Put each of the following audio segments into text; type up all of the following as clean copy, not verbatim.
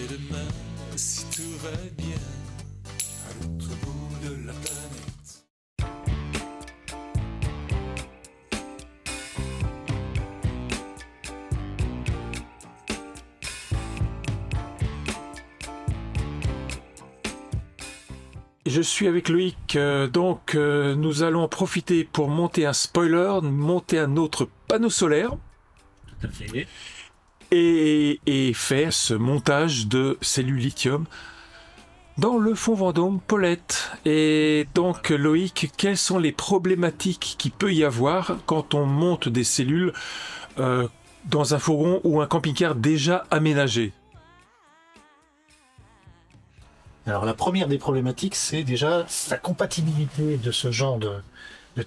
demain, si tout va bien, à l'autre bout de la planète. Je suis avec Loïc, donc nous allons profiter pour monter un spoiler, monter un autre panneau solaire. Tout à fait. Et faire ce montage de cellules lithium dans le fond Vendôme Paulette. Et donc Loïc, quelles sont les problématiques qu'il peut y avoir quand on monte des cellules dans un fourgon ou un camping-car déjà aménagé? Alors la première des problématiques, c'est déjà la compatibilité de ce genre de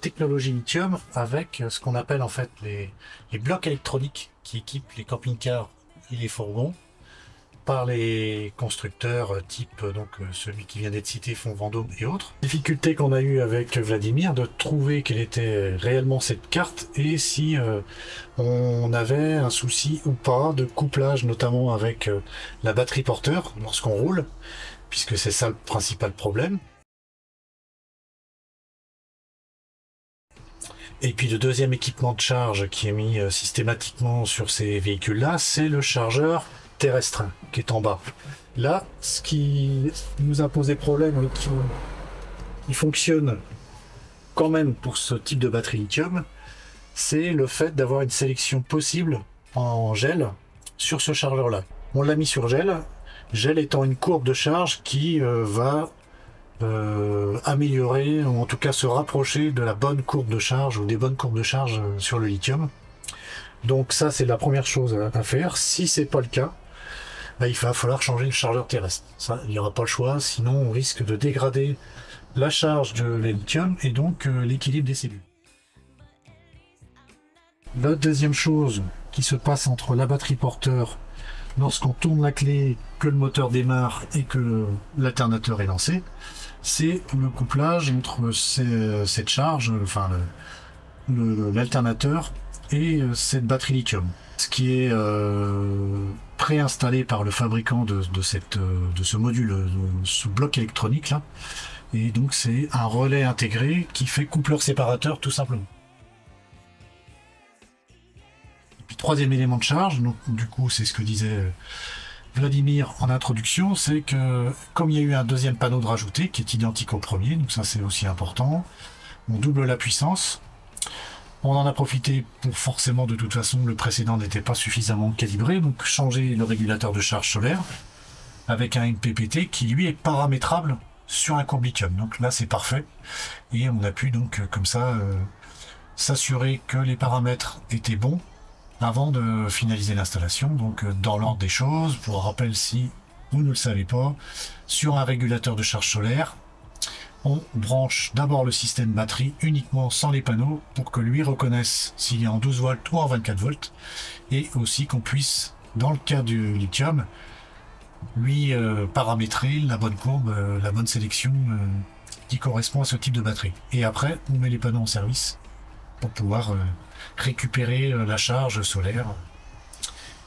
technologie lithium avec ce qu'on appelle en fait les blocs électroniques qui équipent les camping-cars et les fourgons par les constructeurs type donc celui qui vient d'être cité, Fond Vendôme et autres. Difficulté qu'on a eu avec Vladimir de trouver quelle était réellement cette carte et si on avait un souci ou pas de couplage, notamment avec la batterie porteur lorsqu'on roule, puisque c'est ça le principal problème. Et puis le deuxième équipement de charge qui est mis systématiquement sur ces véhicules-là, c'est le chargeur terrestre qui est en bas. Là, ce qui nous a posé problème et qui fonctionne quand même pour ce type de batterie lithium, c'est le fait d'avoir une sélection possible en gel sur ce chargeur-là. On l'a mis sur gel. Gel étant une courbe de charge qui va améliorer, ou en tout cas se rapprocher de la bonne courbe de charge ou des bonnes courbes de charge sur le lithium. Donc ça, c'est la première chose à faire. Si c'est pas le cas, bah, il va falloir changer le chargeur terrestre. Ça, il n'y aura pas le choix, sinon on risque de dégrader la charge de lithium et donc l'équilibre des cellules. La deuxième chose qui se passe entre la batterie porteur lorsqu'on tourne la clé, que le moteur démarre et que l'alternateur est lancé, c'est le couplage entre cette charge, enfin l'alternateur et cette batterie lithium. Ce qui est préinstallé par le fabricant de ce module, de ce bloc électronique là. Et donc c'est un relais intégré qui fait coupleur séparateur tout simplement. Troisième élément de charge, donc du coup c'est ce que disait Vladimir en introduction, c'est que comme il y a eu un deuxième panneau de rajouté qui est identique au premier, donc ça c'est aussi important, on double la puissance. On en a profité pour forcément de toute façon le précédent n'était pas suffisamment calibré, donc changer le régulateur de charge solaire avec un MPPT qui lui est paramétrable sur un courbe lithium. Donc là c'est parfait et on a pu donc comme ça s'assurer que les paramètres étaient bons avant de finaliser l'installation. Donc dans l'ordre des choses, pour rappel si vous ne le savez pas, sur un régulateur de charge solaire, on branche d'abord le système batterie uniquement sans les panneaux pour que lui reconnaisse s'il est en 12 volts ou en 24 volts et aussi qu'on puisse, dans le cas du lithium, lui paramétrer la bonne courbe, la bonne sélection qui correspond à ce type de batterie. Et après, on met les panneaux en service pour pouvoir récupérer la charge solaire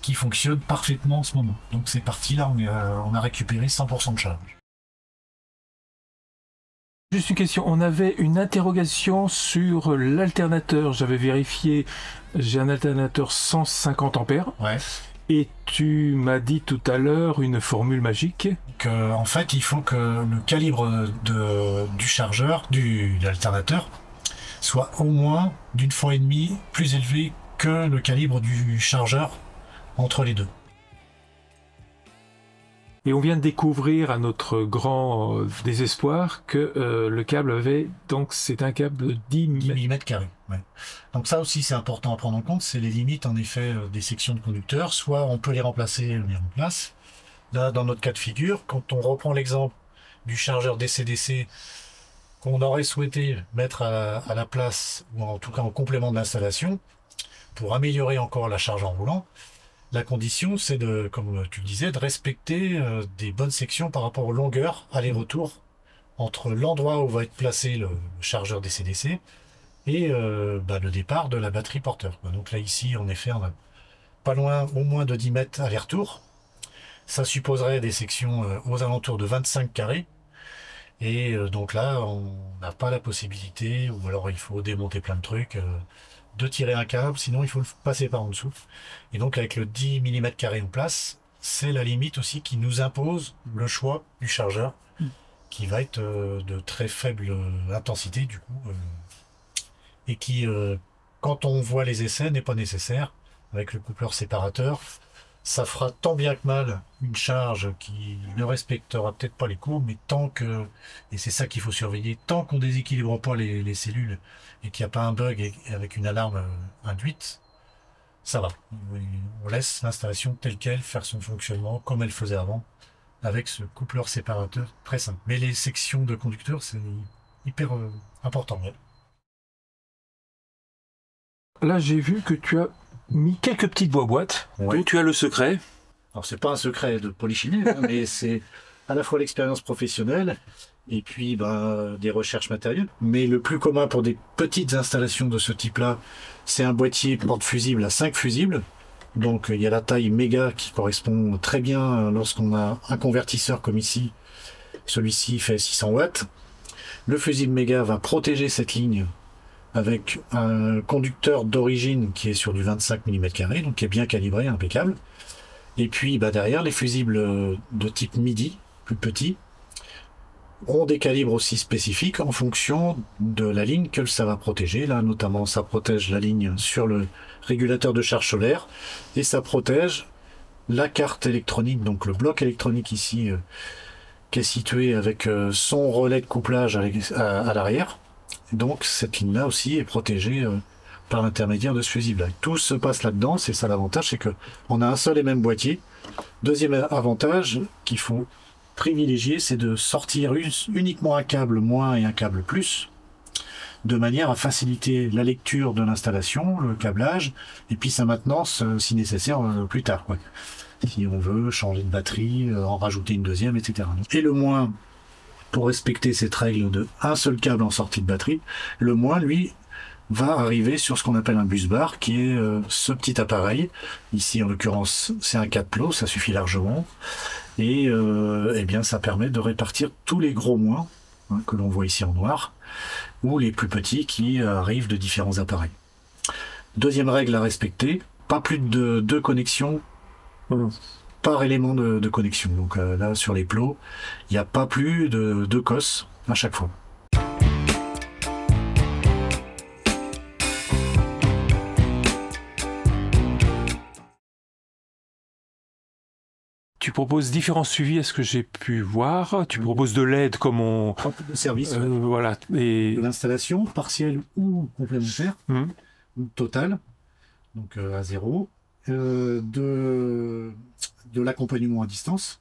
qui fonctionne parfaitement en ce moment. Donc c'est parti, là on a récupéré 100% de charge. Juste une question, on avait une interrogation sur l'alternateur. J'avais vérifié, j'ai un alternateur 150 ampères. Ouais. Et tu m'as dit tout à l'heure une formule magique. En fait, il faut que le calibre du chargeur, de l'alternateur, soit au moins d'une fois et demie plus élevé que le calibre du chargeur entre les deux. Et on vient de découvrir à notre grand désespoir que le câble avait, donc c'est un câble de 10 mm carrés. Ouais. Donc ça aussi c'est important à prendre en compte, c'est les limites en effet des sections de conducteurs, soit on peut les remplacer et les mettre en place. Là dans notre cas de figure, quand on reprend l'exemple du chargeur DC-DC qu'on aurait souhaité mettre à la place, ou en tout cas en complément de l'installation, pour améliorer encore la charge en roulant, la condition, c'est de, comme tu le disais, de respecter des bonnes sections par rapport aux longueurs aller-retour entre l'endroit où va être placé le chargeur DC-DC et le départ de la batterie porteur. Donc là, ici, en effet, on a pas loin, au moins de 10 mètres aller-retour. Ça supposerait des sections aux alentours de 25 carrés. Et donc là, on n'a pas la possibilité, ou alors il faut démonter plein de trucs, de tirer un câble, sinon il faut le passer par en dessous. Et donc avec le 10 mm² en place, c'est la limite aussi qui nous impose le choix du chargeur, qui va être de très faible intensité du coup, et qui, quand on voit les essais, n'est pas nécessaire. Avec le coupleur séparateur, ça fera tant bien que mal une charge qui ne respectera peut-être pas les courbes, mais tant que, et c'est ça qu'il faut surveiller, tant qu'on déséquilibre pas les cellules et qu'il n'y a pas un bug avec une alarme induite, ça va. On laisse l'installation telle qu'elle faire son fonctionnement comme elle faisait avant, avec ce coupleur séparateur très simple. Mais les sections de conducteurs, c'est hyper important. Ouais. Là, j'ai vu que tu as mis quelques petites boîtes. Ouais. Dont tu as le secret. Alors, c'est pas un secret de Polychinelle, hein, mais c'est à la fois l'expérience professionnelle et puis des recherches matérielles. Mais le plus commun pour des petites installations de ce type-là, c'est un boîtier porte-fusible à 5 fusibles. Donc, il y a la taille méga qui correspond très bien lorsqu'on a un convertisseur comme ici. Celui-ci fait 600 watts. Le fusible méga va protéger cette ligne avec un conducteur d'origine qui est sur du 25 mm², donc qui est bien calibré, impeccable. Et puis derrière, les fusibles de type MIDI, plus petits, ont des calibres aussi spécifiques en fonction de la ligne que ça va protéger. Là, notamment, ça protège la ligne sur le régulateur de charge solaire et ça protège la carte électronique, donc le bloc électronique ici, qui est situé avec son relais de couplage à l'arrière. Donc cette ligne-là aussi est protégée par l'intermédiaire de ce fusible-là. Tout se passe là-dedans, c'est ça l'avantage, c'est qu'on a un seul et même boîtier. Deuxième avantage qu'il faut privilégier, c'est de sortir uniquement un câble moins et un câble plus, de manière à faciliter la lecture de l'installation, le câblage, et puis sa maintenance si nécessaire plus tard, quoi. Si on veut changer de batterie, en rajouter une deuxième, etc. Et le moins, pour respecter cette règle de un seul câble en sortie de batterie, le moins, lui, va arriver sur ce qu'on appelle un bus bar, qui est ce petit appareil. Ici, en l'occurrence, c'est un 4 plots, ça suffit largement. Et eh bien, ça permet de répartir tous les gros moins, hein, que l'on voit ici en noir, ou les plus petits qui arrivent de différents appareils. Deuxième règle à respecter, pas plus de 2 connexions par élément de connexion. Donc là, sur les plots, il n'y a pas plus de 2 COS à chaque fois. Tu proposes différents suivis, est-ce que j'ai pu voir? Tu proposes de l'aide comme on... De service, voilà. Et... de l'installation, partielle ou complémentaire, ou totale, donc à 0. De l'accompagnement à distance.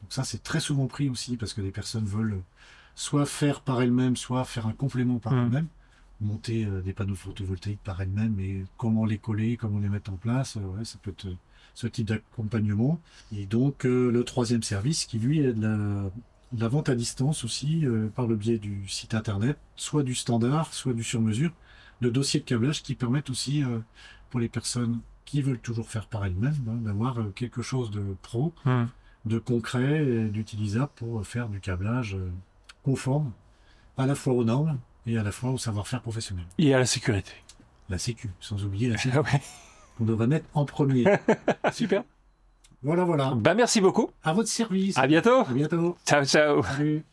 Donc ça, c'est très souvent pris aussi parce que des personnes veulent soit faire par elles-mêmes, soit faire un complément par elles-mêmes, monter des panneaux photovoltaïques par elles-mêmes, et comment les coller, comment les mettre en place, ouais, ça peut être ce type d'accompagnement. Et donc le troisième service qui lui est de la vente à distance aussi par le biais du site internet, soit du standard, soit du sur-mesure, de dossiers de câblage qui permettent aussi pour les personnes qui veulent toujours faire par elles-mêmes, d'avoir quelque chose de pro, de concret et d'utilisable pour faire du câblage conforme à la fois aux normes et à la fois au savoir-faire professionnel. Et à la sécurité. La sécu, sans oublier la sécu. Ah ouais. On devrait mettre en premier. Super. Voilà, voilà. Merci beaucoup. À votre service. À bientôt. À bientôt. Ciao, ciao. Salut.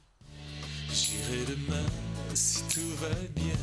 J'irai demain si tout va bien.